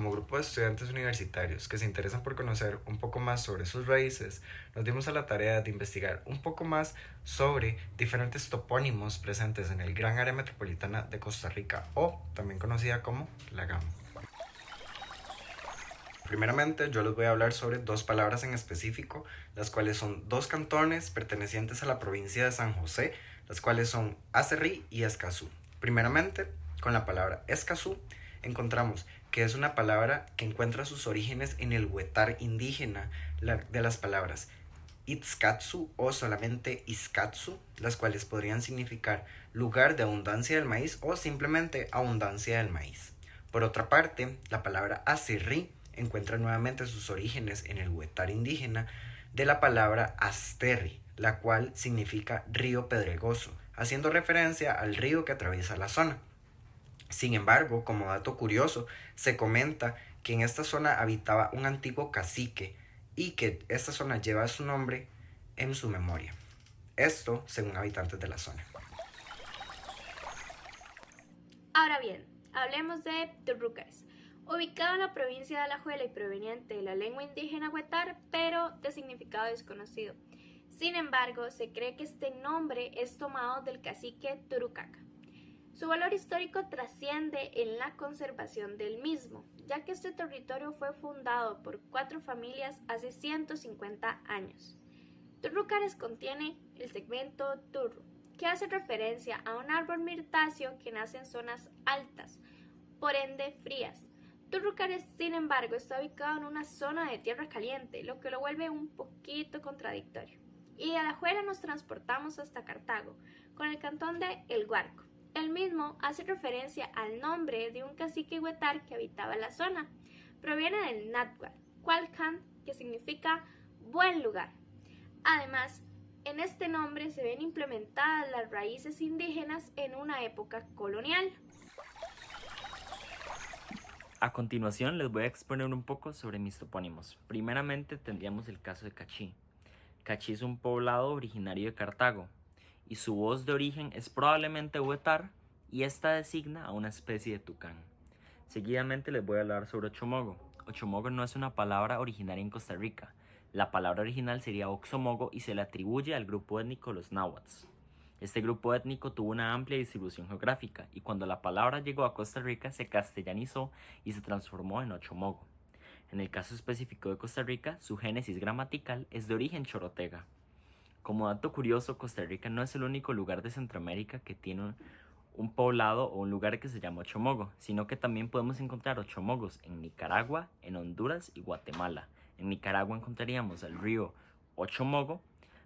como grupo de estudiantes universitarios que se interesan por conocer un poco más sobre sus raíces, nos dimos a la tarea de investigar un poco más sobre diferentes topónimos presentes en el gran área metropolitana de Costa Rica, o también conocida como la GAM. Primeramente, yo les voy a hablar sobre dos palabras en específico, las cuales son dos cantones pertenecientes a la provincia de San José, las cuales son Acerrí y Escazú. Primeramente, con la palabra Escazú, encontramos que es una palabra que encuentra sus orígenes en el huetar indígena de las palabras Itzcatzu o solamente Iskatsu, las cuales podrían significar lugar de abundancia del maíz o simplemente abundancia del maíz. Por otra parte, la palabra Acerrí encuentra nuevamente sus orígenes en el huetar indígena de la palabra Asterri, la cual significa río pedregoso, haciendo referencia al río que atraviesa la zona. Sin embargo, como dato curioso, se comenta que en esta zona habitaba un antiguo cacique y que esta zona lleva su nombre en su memoria. Esto según habitantes de la zona. Ahora bien, hablemos de Turrucares, ubicado en la provincia de Alajuela y proveniente de la lengua indígena huetar, pero de significado desconocido. Sin embargo, se cree que este nombre es tomado del cacique Turucaca. Su valor histórico trasciende en la conservación del mismo, ya que este territorio fue fundado por 4 familias hace 150 años. Turrucares contiene el segmento turru, que hace referencia a un árbol mirtáceo que nace en zonas altas, por ende frías. Turrucares, sin embargo, está ubicado en una zona de tierra caliente, lo que lo vuelve un poquito contradictorio. Y de Alajuela nos transportamos hasta Cartago, con el cantón de El Guarco. El mismo hace referencia al nombre de un cacique huetar que habitaba la zona. Proviene del náhuatl, Cualcan, que significa buen lugar. Además, en este nombre se ven implementadas las raíces indígenas en una época colonial. A continuación les voy a exponer un poco sobre mis topónimos. Primeramente tendríamos el caso de Cachí. Cachí es un poblado originario de Cartago y su voz de origen es probablemente huetar y esta designa a una especie de tucán. Seguidamente les voy a hablar sobre Ochomogo. Ochomogo no es una palabra originaria en Costa Rica. La palabra original sería Oxomogo y se le atribuye al grupo étnico los náhuatls. Este grupo étnico tuvo una amplia distribución geográfica y cuando la palabra llegó a Costa Rica se castellanizó y se transformó en Ochomogo. En el caso específico de Costa Rica, su génesis gramatical es de origen chorotega. Como dato curioso, Costa Rica no es el único lugar de Centroamérica que tiene un poblado o un lugar que se llama Ochomogo, sino que también podemos encontrar ochomogos en Nicaragua, en Honduras y Guatemala. En Nicaragua encontraríamos el río Ochomogo,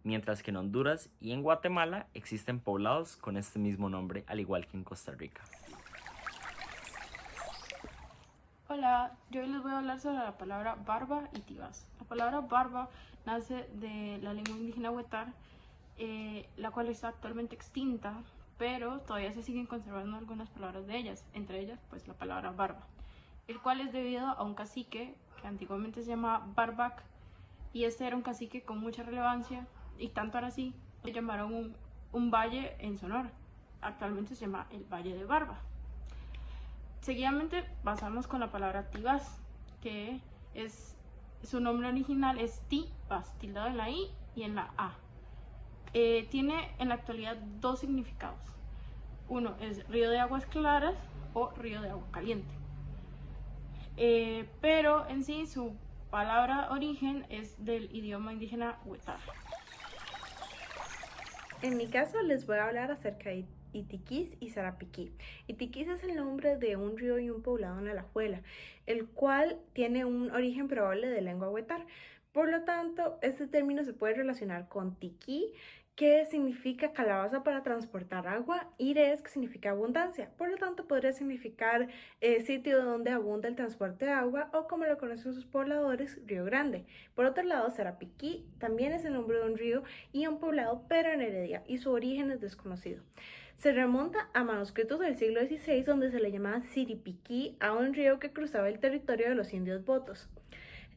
mientras que en Honduras y en Guatemala existen poblados con este mismo nombre, al igual que en Costa Rica. Hola, yo hoy les voy a hablar sobre la palabra barba y tibas. La palabra barba nace de la lengua indígena huetar, la cual está actualmente extinta, pero todavía se siguen conservando algunas palabras de ellas, entre ellas pues la palabra barba, el cual es debido a un cacique que antiguamente se llamaba Barbac, y este era un cacique con mucha relevancia, y tanto era así, le llamaron un valle en su honor. Actualmente se llama el Valle de Barba. Seguidamente pasamos con la palabra tibas, que es su nombre original es tibas, tildado en la i y en la a. Tiene en la actualidad dos significados. Uno es río de aguas claras o río de agua caliente. Pero en sí su palabra origen es del idioma indígena huetar. En mi caso les voy a hablar acerca de Itiquís y Sarapiquí. Itiquís es el nombre de un río y un poblado en Alajuela, el cual tiene un origen probable de lengua huetar. Por lo tanto, este término se puede relacionar con tiquí, que significa calabaza para transportar agua, y res, que significa abundancia. Por lo tanto, podría significar sitio donde abunda el transporte de agua, o como lo conocen sus pobladores, Río Grande. Por otro lado, Sarapiquí también es el nombre de un río y un poblado, pero en Heredia, y su origen es desconocido. Se remonta a manuscritos del siglo XVI, donde se le llamaba Siripiquí a un río que cruzaba el territorio de los indios botos.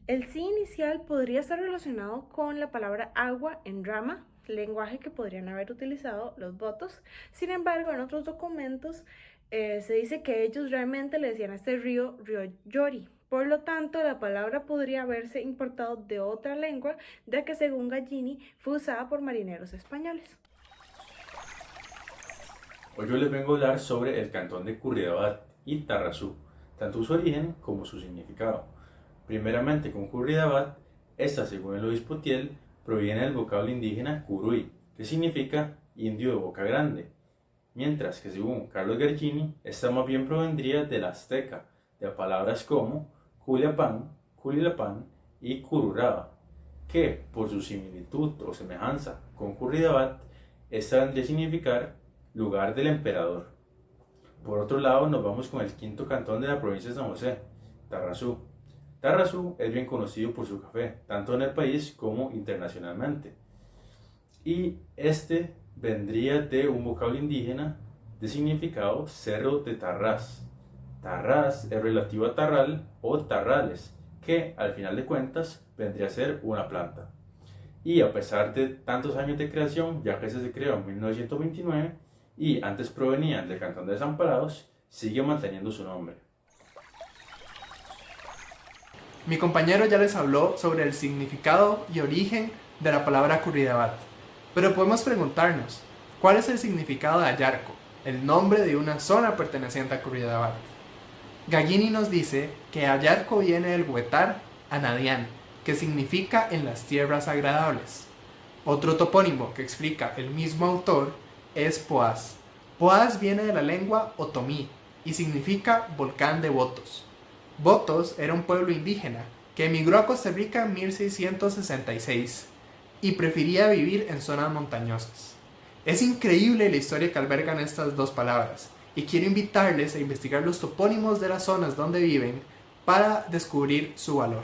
El sí inicial podría estar relacionado con la palabra agua en rama, lenguaje que podrían haber utilizado los votos. Sin embargo, en otros documentos se dice que ellos realmente le decían a este río Yori. Por lo tanto, la palabra podría haberse importado de otra lengua, ya que según Gallini fue usada por marineros españoles. Hoy yo les vengo a hablar sobre el cantón de Curridabat y Tarrazú, tanto su origen como su significado. Primeramente con Curridabat, esta según el obispo Thiel proviene del vocablo indígena Curuy, que significa indio de boca grande, mientras que según Carlos Gargini, esta más bien provendría del azteca, de palabras como Culiapán, Culilapán y Cururaba, que por su similitud o semejanza con Curridabat, esta vendría a significar lugar del emperador. Por otro lado, nos vamos con el quinto cantón de la provincia de San José, Tarrazú. Tarrazú es bien conocido por su café, tanto en el país como internacionalmente. Y este vendría de un vocablo indígena de significado cerro de Tarraz. Tarraz es relativo a tarral o tarrales, que al final de cuentas vendría a ser una planta. Y a pesar de tantos años de creación, ya que se creó en 1929 y antes provenían del cantón de Desamparados, sigue manteniendo su nombre. Mi compañero ya les habló sobre el significado y origen de la palabra Curridabat, pero podemos preguntarnos, ¿cuál es el significado de Ayarco, el nombre de una zona perteneciente a Curridabat? Gallini nos dice que Ayarco viene del huetar Anadián, que significa en las tierras agradables. Otro topónimo que explica el mismo autor es Poás. Poás viene de la lengua otomí y significa volcán de Votos. Votos era un pueblo indígena que emigró a Costa Rica en 1666 y prefería vivir en zonas montañosas. Es increíble la historia que albergan estas dos palabras y quiero invitarles a investigar los topónimos de las zonas donde viven para descubrir su valor.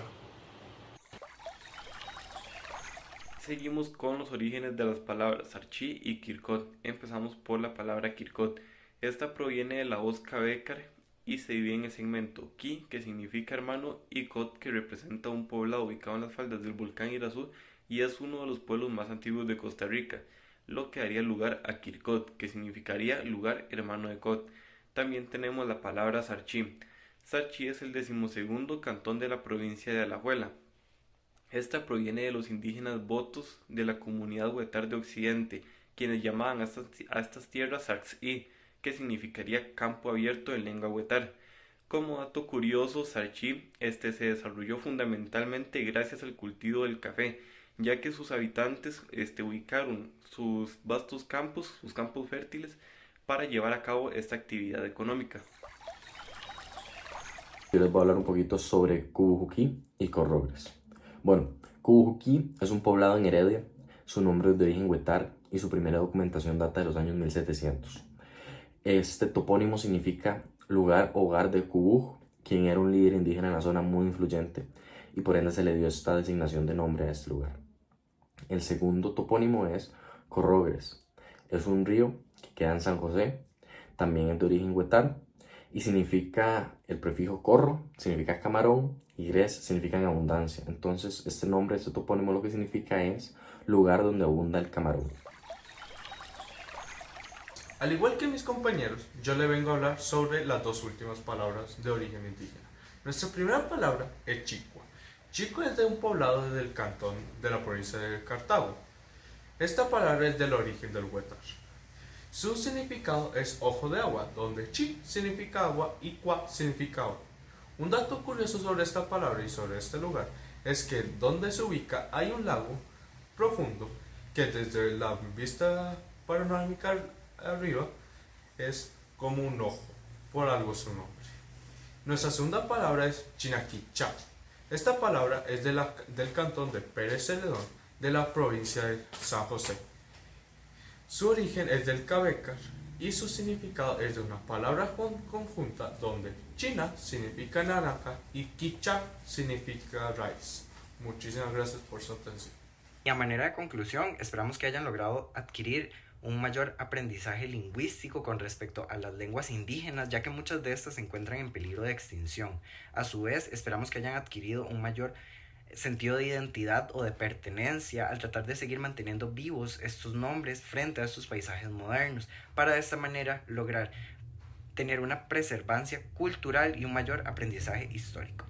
Seguimos con los orígenes de las palabras Archí y Kirkot. Empezamos por la palabra Kirkot. Esta proviene de la voz Cabécar y se divide en el segmento Ki, que significa hermano, y Kot, que representa un poblado ubicado en las faldas del volcán Irazú y es uno de los pueblos más antiguos de Costa Rica, lo que daría lugar a Kirkot, que significaría lugar hermano de Kot. También tenemos la palabra Sarchí. Sarchí es el 12º cantón de la provincia de Alajuela. Esta proviene de los indígenas votos de la comunidad huetar de Occidente, quienes llamaban a estas tierras Sarxí, que significaría campo abierto en lengua huetar. Como dato curioso, Sarchí se desarrolló fundamentalmente gracias al cultivo del café, ya que sus habitantes ubicaron sus vastos campos, sus campos fértiles, para llevar a cabo esta actividad económica. Yo les voy a hablar un poquito sobre Cubujuquí y Corrogres. Bueno, Cubujuquí es un poblado en Heredia, su nombre es de origen huetar y su primera documentación data de los años 1700. Este topónimo significa lugar o hogar de Cubuj, quien era un líder indígena en la zona muy influyente y por ende se le dio esta designación de nombre a este lugar. El segundo topónimo es Corrogres. Es un río que queda en San José, también es de origen huetar y significa el prefijo corro, significa camarón y gres significa en abundancia. Entonces este nombre, este topónimo lo que significa es lugar donde abunda el camarón. Al igual que mis compañeros, yo le vengo a hablar sobre las dos últimas palabras de origen indígena. Nuestra primera palabra es Chicua. Chicua es de un poblado del cantón de la provincia de Cartago. Esta palabra es del origen del huetar. Su significado es ojo de agua, donde chi significa agua y cua significa agua. Un dato curioso sobre esta palabra y sobre este lugar es que donde se ubica hay un lago profundo que desde la vista panorámica arriba es como un ojo, por algo su nombre. Nuestra segunda palabra es Chinaquichá. Esta palabra es del cantón de Pérez Celedón de la provincia de San José. Su origen es del Cabécar y su significado es de una palabra conjunta donde China significa naranja y Quichá significa raíz. Muchísimas gracias por su atención. Y a manera de conclusión, esperamos que hayan logrado adquirir un mayor aprendizaje lingüístico con respecto a las lenguas indígenas, ya que muchas de estas se encuentran en peligro de extinción. A su vez, esperamos que hayan adquirido un mayor sentido de identidad o de pertenencia al tratar de seguir manteniendo vivos estos nombres frente a estos paisajes modernos, para de esta manera lograr tener una preservancia cultural y un mayor aprendizaje histórico.